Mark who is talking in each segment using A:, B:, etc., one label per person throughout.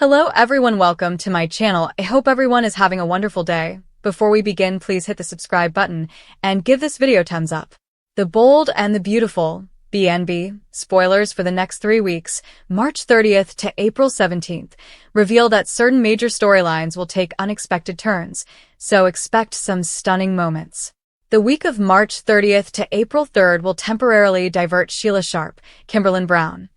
A: Hello everyone, welcome to my channel. I hope everyone is having a wonderful day. Before we begin, please hit the subscribe button and give this video a thumbs up. The Bold and the Beautiful, BNB, spoilers for the next 3 weeks, March 30th to April 17th, reveal that certain major storylines will take unexpected turns, so expect some stunning moments. The week of March 30th to April 3rd will temporarily divert Sheila Sharp, Kimberlyn Brown's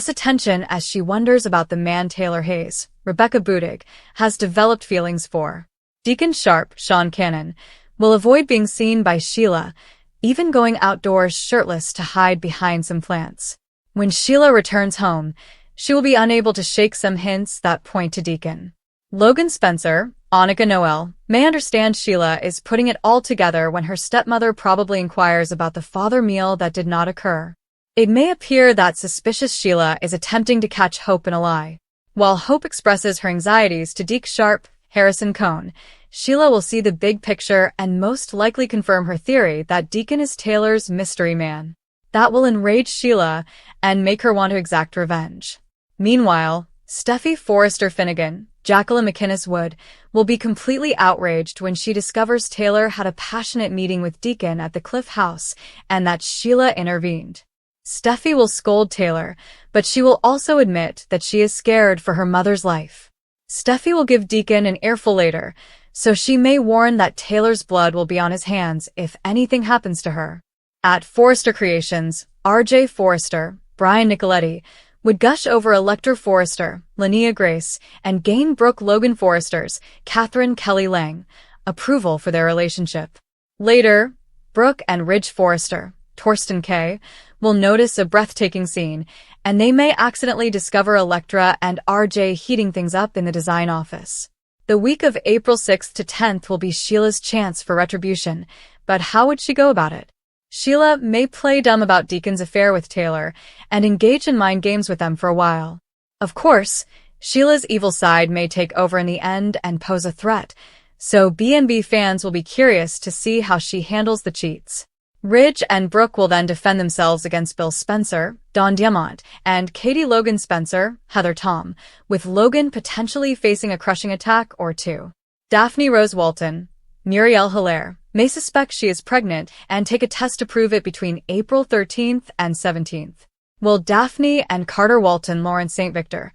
A: attention as she wonders about the man Taylor Hayes, Rebecca Budig, has developed feelings for. Deacon Sharp, Sean Cannon, will avoid being seen by Sheila, even going outdoors shirtless to hide behind some plants. When Sheila returns home, she will be unable to shake some hints that point to Deacon. Logan Spencer, Annika Noel, may understand Sheila is putting it all together when her stepmother probably inquires about the father meal that did not occur. It may appear that suspicious Sheila is attempting to catch Hope in a lie. While Hope expresses her anxieties to Deke Sharp, Harrison Cohn, Sheila will see the big picture and most likely confirm her theory that Deacon is Taylor's mystery man. That will enrage Sheila and make her want to exact revenge. Meanwhile, Steffi Forrester Finnegan, Jacqueline McInnes Wood, will be completely outraged when she discovers Taylor had a passionate meeting with Deacon at the Cliff House and that Sheila intervened. Steffi will scold Taylor, but she will also admit that she is scared for her mother's life. Steffi will give Deacon an earful later, so she may warn that Taylor's blood will be on his hands if anything happens to her. At Forrester Creations, R.J. Forrester, Brian Nicoletti, would gush over Elector Forrester, Linnea Grace, and Gain Brooke Logan Forrester's, Catherine Kelly Lang, approval for their relationship. Later, Brooke and Ridge Forrester, Torsten K., will notice a breathtaking scene, and they may accidentally discover Electra and RJ heating things up in the design office. The week of April 6th to 10th will be Sheila's chance for retribution, but how would she go about it? Sheila may play dumb about Deacon's affair with Taylor and engage in mind games with them for a while. Of course, Sheila's evil side may take over in the end and pose a threat, so BNB fans will be curious to see how she handles the cheats. Ridge and Brooke will then defend themselves against Bill Spencer, Don Diamont, and Katie Logan Spencer, Heather Tom, with Logan potentially facing a crushing attack or two. Daphne Rose Walton, Muriel Hilaire, may suspect she is pregnant and take a test to prove it between April 13th and 17th. Will Daphne and Carter Walton, Lawrence St. Victor,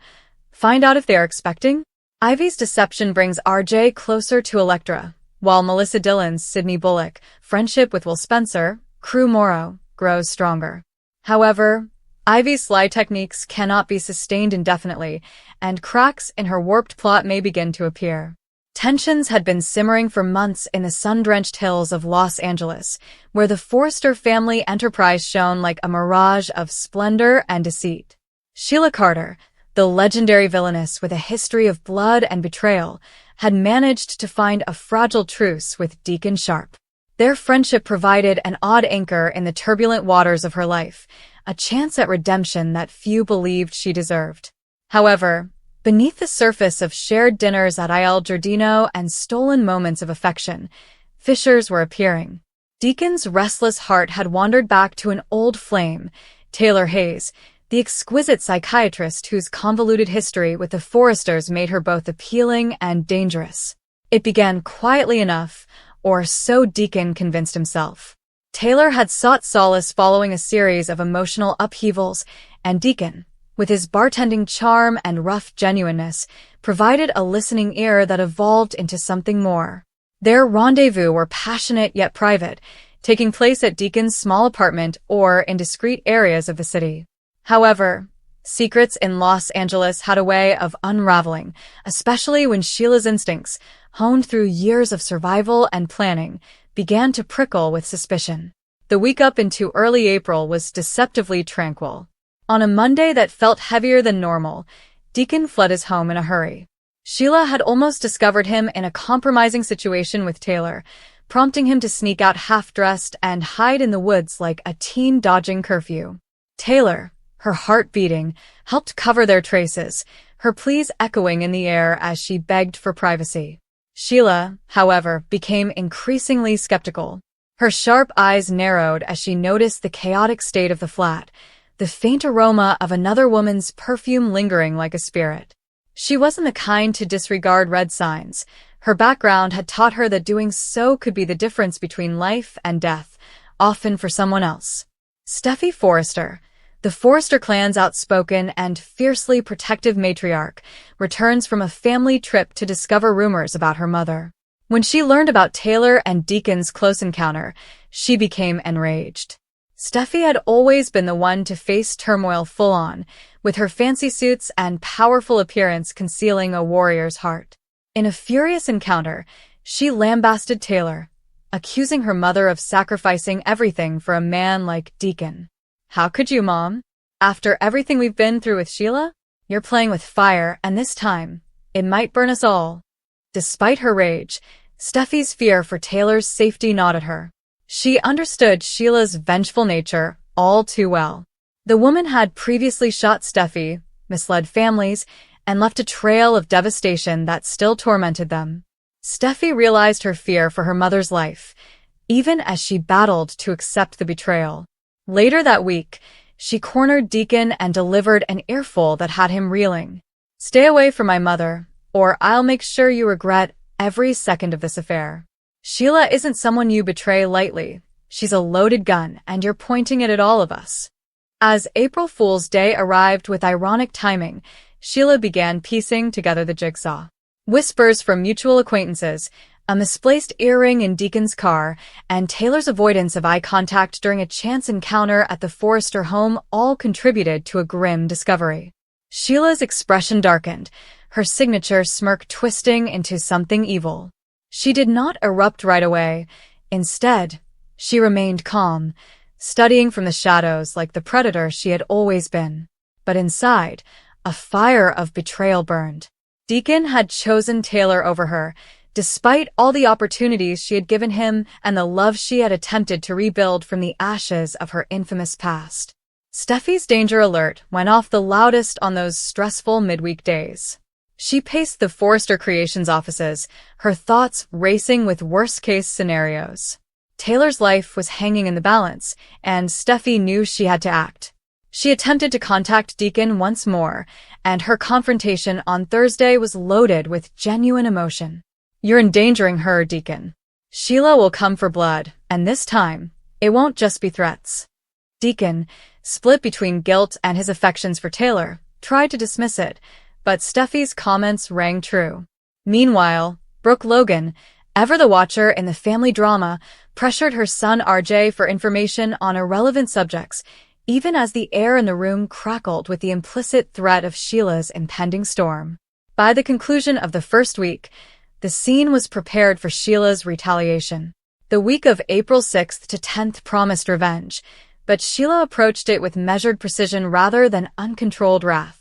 A: find out if they are expecting? Ivy's deception brings RJ closer to Electra, while Melissa Dillon's Sydney Bullock friendship with Will Spencer, Crew Morrow, grows stronger. However, Ivy's sly techniques cannot be sustained indefinitely, and cracks in her warped plot may begin to appear. Tensions had been simmering for months in the sun-drenched hills of Los Angeles, where the Forrester family enterprise shone like a mirage of splendor and deceit. Sheila Carter, the legendary villainess with a history of blood and betrayal, had managed to find a fragile truce with Deacon Sharp. Their friendship provided an odd anchor in the turbulent waters of her life, a chance at redemption that few believed she deserved. However, beneath the surface of shared dinners at Il Giardino and stolen moments of affection, fissures were appearing. Deacon's restless heart had wandered back to an old flame, Taylor Hayes, the exquisite psychiatrist whose convoluted history with the Forresters made her both appealing and dangerous. It began quietly enough, or so Deacon convinced himself. Taylor had sought solace following a series of emotional upheavals, and Deacon, with his bartending charm and rough genuineness, provided a listening ear that evolved into something more. Their rendezvous were passionate yet private, taking place at Deacon's small apartment or in discreet areas of the city. However, secrets in Los Angeles had a way of unraveling, especially when Sheila's instincts, honed through years of survival and planning, began to prickle with suspicion. The week up into early April was deceptively tranquil. On a Monday that felt heavier than normal, Deacon fled his home in a hurry. Sheila had almost discovered him in a compromising situation with Taylor, prompting him to sneak out half-dressed and hide in the woods like a teen dodging curfew. Taylor, her heart beating, helped cover their traces, her pleas echoing in the air as she begged for privacy. Sheila, however, became increasingly skeptical. Her sharp eyes narrowed as she noticed the chaotic state of the flat, the faint aroma of another woman's perfume lingering like a spirit. She wasn't the kind to disregard red signs. Her background had taught her that doing so could be the difference between life and death, often for someone else. Steffi Forrester, the Forrester clan's outspoken and fiercely protective matriarch, returns from a family trip to discover rumors about her mother. When she learned about Taylor and Deacon's close encounter, she became enraged. Steffi had always been the one to face turmoil full-on, with her fancy suits and powerful appearance concealing a warrior's heart. In a furious encounter, she lambasted Taylor, accusing her mother of sacrificing everything for a man like Deacon. "How could you, Mom? After everything we've been through with Sheila? You're playing with fire, and this time, it might burn us all." Despite her rage, Steffi's fear for Taylor's safety gnawed at her. She understood Sheila's vengeful nature all too well. The woman had previously shot Steffi, misled families, and left a trail of devastation that still tormented them. Steffi realized her fear for her mother's life, even as she battled to accept the betrayal. Later that week, she cornered Deacon and delivered an earful that had him reeling. "Stay away from my mother, or I'll make sure you regret every second of this affair. Sheila isn't someone you betray lightly. She's a loaded gun, and you're pointing it at all of us." As April Fool's Day arrived with ironic timing, Sheila began piecing together the jigsaw. Whispers from mutual acquaintances, a misplaced earring in Deacon's car, and Taylor's avoidance of eye contact during a chance encounter at the Forrester home all contributed to a grim discovery. Sheila's expression darkened, her signature smirk twisting into something evil. She did not erupt right away. Instead, she remained calm, studying from the shadows like the predator she had always been. But inside, a fire of betrayal burned. Deacon had chosen Taylor over her, despite all the opportunities she had given him and the love she had attempted to rebuild from the ashes of her infamous past. Steffi's danger alert went off the loudest on those stressful midweek days. She paced the Forrester Creations offices, her thoughts racing with worst-case scenarios. Taylor's life was hanging in the balance, and Steffi knew she had to act. She attempted to contact Deacon once more, and her confrontation on Thursday was loaded with genuine emotion. "You're endangering her, Deacon. Sheila will come for blood, and this time, it won't just be threats." Deacon, split between guilt and his affections for Taylor, tried to dismiss it, but Steffi's comments rang true. Meanwhile, Brooke Logan, ever the watcher in the family drama, pressured her son RJ for information on irrelevant subjects, even as the air in the room crackled with the implicit threat of Sheila's impending storm. By the conclusion of the first week, the scene was prepared for Sheila's retaliation. The week of April 6th to 10th promised revenge, but Sheila approached it with measured precision rather than uncontrolled wrath.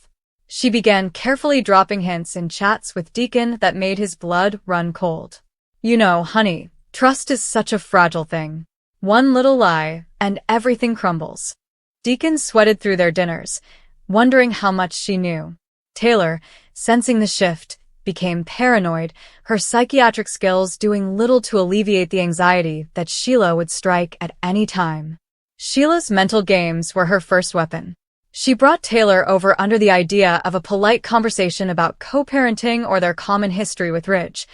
A: She began carefully dropping hints in chats with Deacon that made his blood run cold. "You know, honey, trust is such a fragile thing. One little lie, and everything crumbles." Deacon sweated through their dinners, wondering how much she knew. Taylor, sensing the shift, became paranoid, her psychiatric skills doing little to alleviate the anxiety that Sheila would strike at any time. Sheila's mental games were her first weapon. She brought Taylor over under the idea of a polite conversation about co-parenting or their common history with Ridge,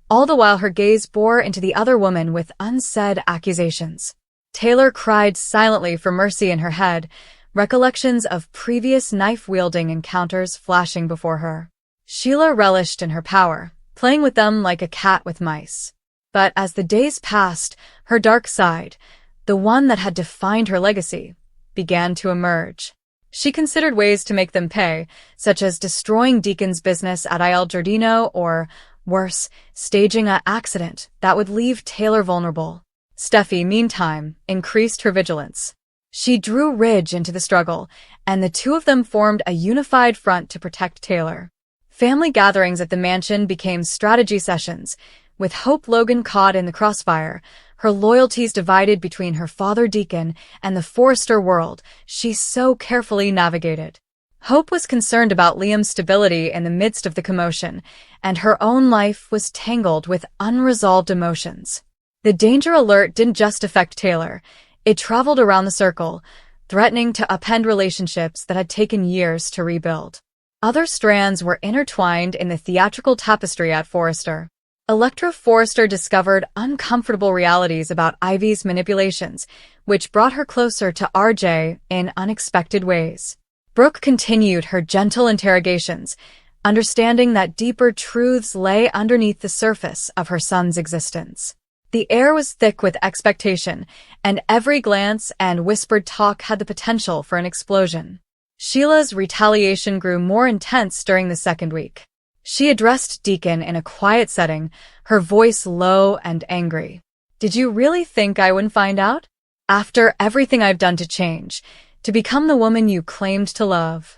A: all the while her gaze bore into the other woman with unsaid accusations. Taylor cried silently for mercy in her head, recollections of previous knife-wielding encounters flashing before her. Sheila relished in her power, playing with them like a cat with mice. But as the days passed, her dark side, the one that had defined her legacy, began to emerge. She considered ways to make them pay, such as destroying Deacon's business at Il Giardino or, worse, staging an accident that would leave Taylor vulnerable. Steffi, meantime, increased her vigilance. She drew Ridge into the struggle, and the two of them formed a unified front to protect Taylor. Family gatherings at the mansion became strategy sessions, with Hope Logan caught in the crossfire, her loyalties divided between her father Deacon and the Forrester world she so carefully navigated. Hope was concerned about Liam's stability in the midst of the commotion, and her own life was tangled with unresolved emotions. The danger alert didn't just affect Taylor, it traveled around the circle, threatening to upend relationships that had taken years to rebuild. Other strands were intertwined in the theatrical tapestry at Forrester. Electra Forrester discovered uncomfortable realities about Ivy's manipulations, which brought her closer to RJ in unexpected ways. Brooke continued her gentle interrogations, understanding that deeper truths lay underneath the surface of her son's existence. The air was thick with expectation, and every glance and whispered talk had the potential for an explosion. Sheila's retaliation grew more intense during the second week. She addressed Deacon in a quiet setting, her voice low and angry. "Did you really think I wouldn't find out? After everything I've done to change, to become the woman you claimed to love?"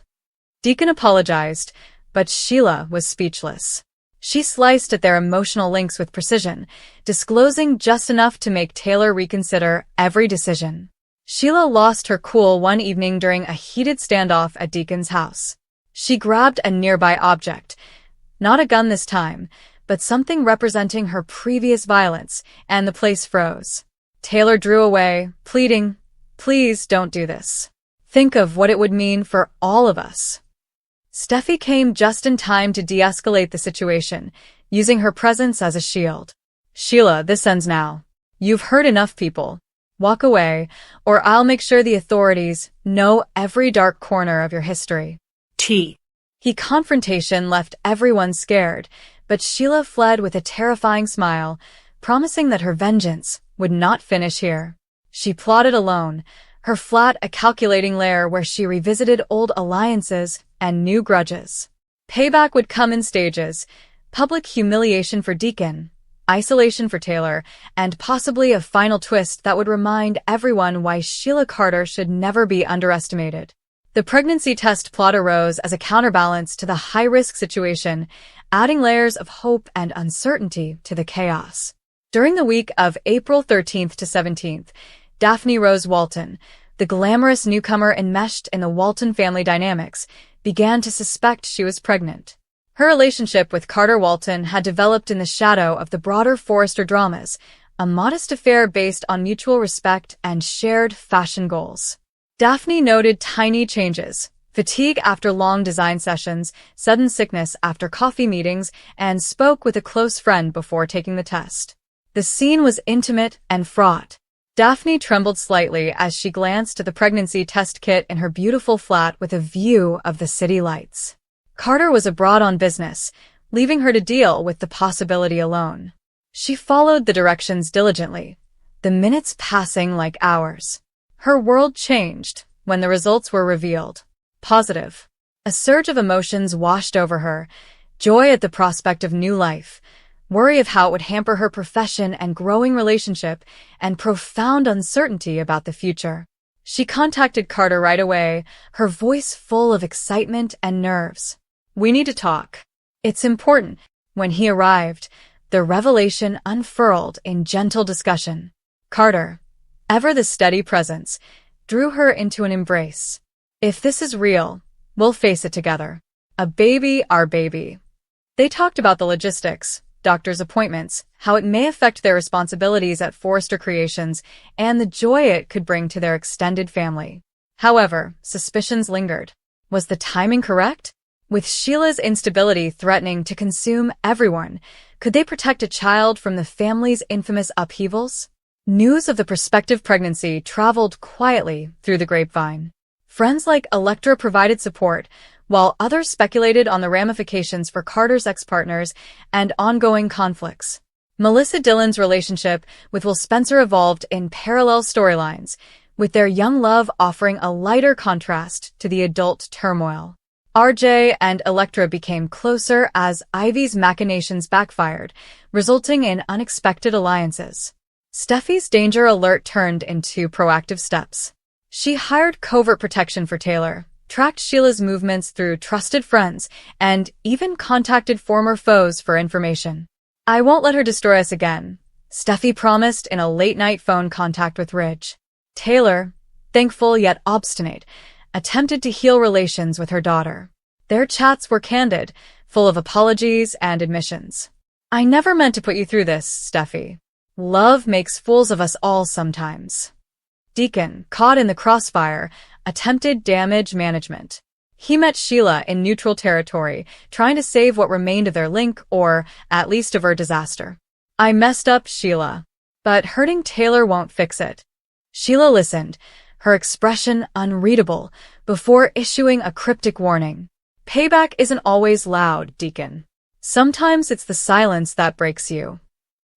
A: Deacon apologized, but Sheila was speechless. She sliced at their emotional links with precision, disclosing just enough to make Taylor reconsider every decision. Sheila lost her cool one evening during a heated standoff at Deacon's house. She grabbed a nearby object, not a gun this time, but something representing her previous violence, and the place froze. Taylor drew away, pleading, "Please don't do this. Think of what it would mean for all of us." Steffi came just in time to de-escalate the situation, using her presence as a shield. "Sheila, this ends now. You've hurt enough people. Walk away, or I'll make sure the authorities know every dark corner of your history." The confrontation left everyone scared, but Sheila fled with a terrifying smile, promising that her vengeance would not finish here. She plotted alone, her flat a calculating lair where she revisited old alliances and new grudges. Payback would come in stages: public humiliation for Deacon, isolation for Taylor, and possibly a final twist that would remind everyone why Sheila Carter should never be underestimated. The pregnancy test plot arose as a counterbalance to the high-risk situation, adding layers of hope and uncertainty to the chaos. During the week of April 13th to 17th, Daphne Rose Walton, the glamorous newcomer enmeshed in the Walton family dynamics, began to suspect she was pregnant. Her relationship with Carter Walton had developed in the shadow of the broader Forrester dramas, a modest affair based on mutual respect and shared fashion goals. Daphne noted tiny changes: fatigue after long design sessions, sudden sickness after coffee meetings, and spoke with a close friend before taking the test. The scene was intimate and fraught. Daphne trembled slightly as she glanced at the pregnancy test kit in her beautiful flat with a view of the city lights. Carter was abroad on business, leaving her to deal with the possibility alone. She followed the directions diligently, the minutes passing like hours. Her world changed when the results were revealed. Positive. A surge of emotions washed over her: joy at the prospect of new life, worry of how it would hamper her profession and growing relationship, and profound uncertainty about the future. She contacted Carter right away, her voice full of excitement and nerves. "We need to talk. It's important." When he arrived, the revelation unfurled in gentle discussion. Carter, ever the steady presence, drew her into an embrace. "If this is real, we'll face it together. A baby, our baby." They talked about the logistics, doctor's appointments, how it may affect their responsibilities at Forrester Creations, and the joy it could bring to their extended family. However, suspicions lingered. Was the timing correct? With Sheila's instability threatening to consume everyone, could they protect a child from the family's infamous upheavals? News of the prospective pregnancy traveled quietly through the grapevine. Friends like Electra provided support, while others speculated on the ramifications for Carter's ex-partners and ongoing conflicts. Melissa Dillon's relationship with Will Spencer evolved in parallel storylines, with their young love offering a lighter contrast to the adult turmoil. RJ and Electra became closer as Ivy's machinations backfired, resulting in unexpected alliances. Steffi's danger alert turned into proactive steps. She hired covert protection for Taylor, tracked Sheila's movements through trusted friends, and even contacted former foes for information. "I won't let her destroy us again," Steffi promised in a late-night phone contact with Ridge. Taylor, thankful yet obstinate, attempted to heal relations with her daughter. Their chats were candid, full of apologies and admissions. "I never meant to put you through this, Steffi. Love makes fools of us all sometimes." Deacon, caught in the crossfire, attempted damage management. He met Sheila in neutral territory, trying to save what remained of their link or, at least, avert disaster. "I messed up, Sheila. But hurting Taylor won't fix it." Sheila listened, her expression unreadable, before issuing a cryptic warning. "Payback isn't always loud, Deacon. Sometimes it's the silence that breaks you."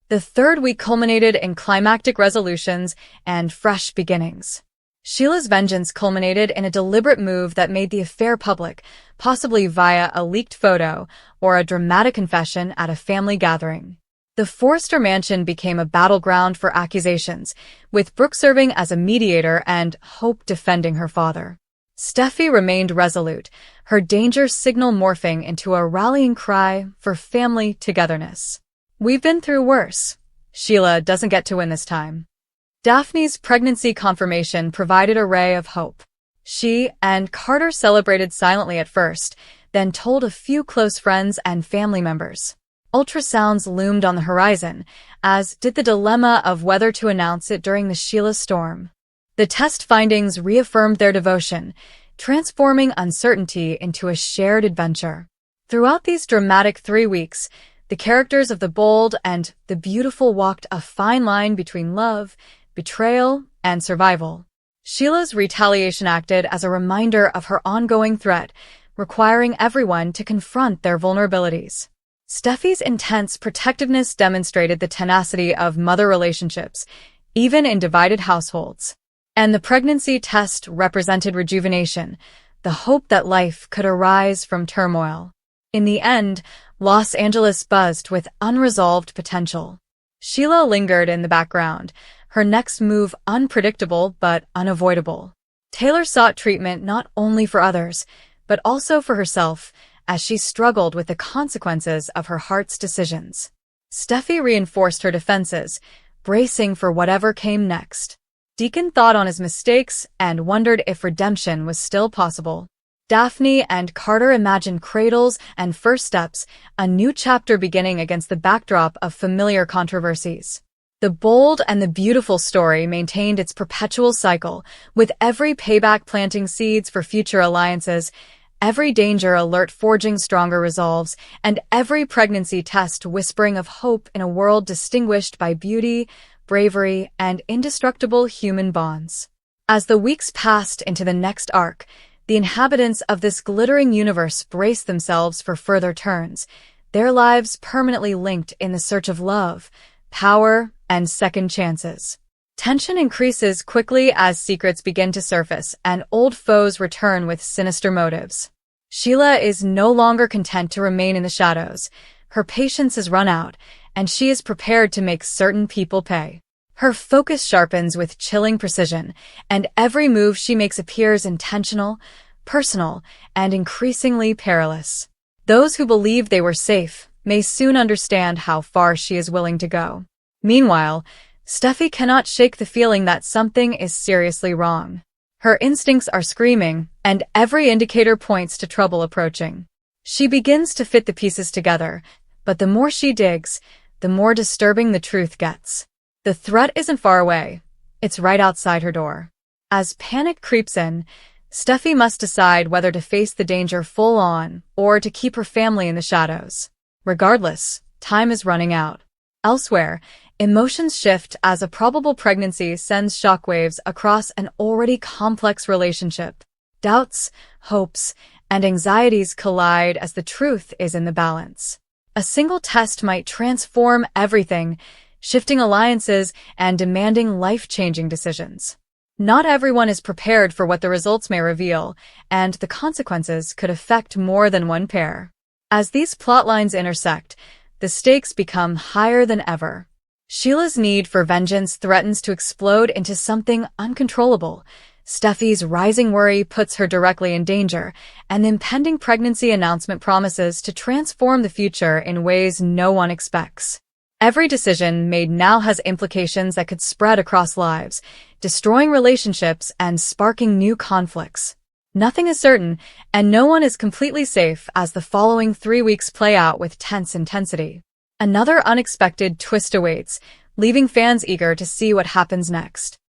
A: The third week culminated in climactic resolutions and fresh beginnings. Sheila's vengeance culminated in a deliberate move that made the affair public, possibly via a leaked photo or a dramatic confession at a family gathering. The Forrester mansion became a battleground for accusations, with Brooke serving as a mediator and Hope defending her father. Steffi remained resolute, her danger signal morphing into a rallying cry for family togetherness. "We've been through worse. Sheila doesn't get to win this time." Daphne's pregnancy confirmation provided a ray of hope. She and Carter celebrated silently at first, then told a few close friends and family members. Ultrasounds loomed on the horizon, as did the dilemma of whether to announce it during the Sheila storm. The test findings reaffirmed their devotion, transforming uncertainty into a shared adventure. Throughout these dramatic 3 weeks, the characters of the bold and the beautiful walked a fine line between love, betrayal, and survival. Sheila's retaliation acted as a reminder of her ongoing threat, requiring everyone to confront their vulnerabilities. Steffi's intense protectiveness demonstrated the tenacity of mother relationships, even in divided households. And the pregnancy test represented rejuvenation, the hope that life could arise from turmoil. In the end, Los Angeles buzzed with unresolved potential. Sheila lingered in the background, her next move unpredictable but unavoidable. Taylor sought treatment not only for others, but also for herself, as she struggled with the consequences of her heart's decisions. Steffi reinforced her defenses, bracing for whatever came next. Deacon thought on his mistakes and wondered if redemption was still possible. Daphne and Carter imagined cradles and first steps, a new chapter beginning against the backdrop of familiar controversies. The bold and the beautiful story maintained its perpetual cycle, with every payback planting seeds for future alliances, every danger alert forging stronger resolves, and every pregnancy test whispering of hope in a world distinguished by beauty, bravery, and indestructible human bonds. As the weeks passed into the next arc, the inhabitants of this glittering universe braced themselves for further turns, their lives permanently linked in the search of love, power, and second chances. Tension increases quickly as secrets begin to surface and old foes return with sinister motives. Sheila is no longer content to remain in the shadows. Her patience has run out, and she is prepared to make certain people pay. Her focus sharpens with chilling precision, and every move she makes appears intentional, personal, and increasingly perilous. Those who believed they were safe may soon understand how far she is willing to go. Meanwhile, Steffi cannot shake the feeling that something is seriously wrong. Her instincts are screaming, and every indicator points to trouble approaching. She begins to fit the pieces together, but the more she digs, the more disturbing the truth gets. The threat isn't far away. It's right outside her door. As panic creeps in, Steffi must decide whether to face the danger full on or to keep her family in the shadows. Regardless, time is running out. Elsewhere, emotions shift as a probable pregnancy sends shockwaves across an already complex relationship. Doubts, hopes, and anxieties collide as the truth is in the balance. A single test might transform everything, shifting alliances and demanding life-changing decisions. Not everyone is prepared for what the results may reveal, and the consequences could affect more than one pair. As these plot lines intersect, the stakes become higher than ever. Sheila's need for vengeance threatens to explode into something uncontrollable. Steffi's rising worry puts her directly in danger, and the impending pregnancy announcement promises to transform the future in ways no one expects. Every decision made now has implications that could spread across lives, destroying relationships and sparking new conflicts. Nothing is certain, and no one is completely safe as the following 3 weeks play out with tense intensity. Another unexpected twist awaits, leaving fans eager to see what happens next.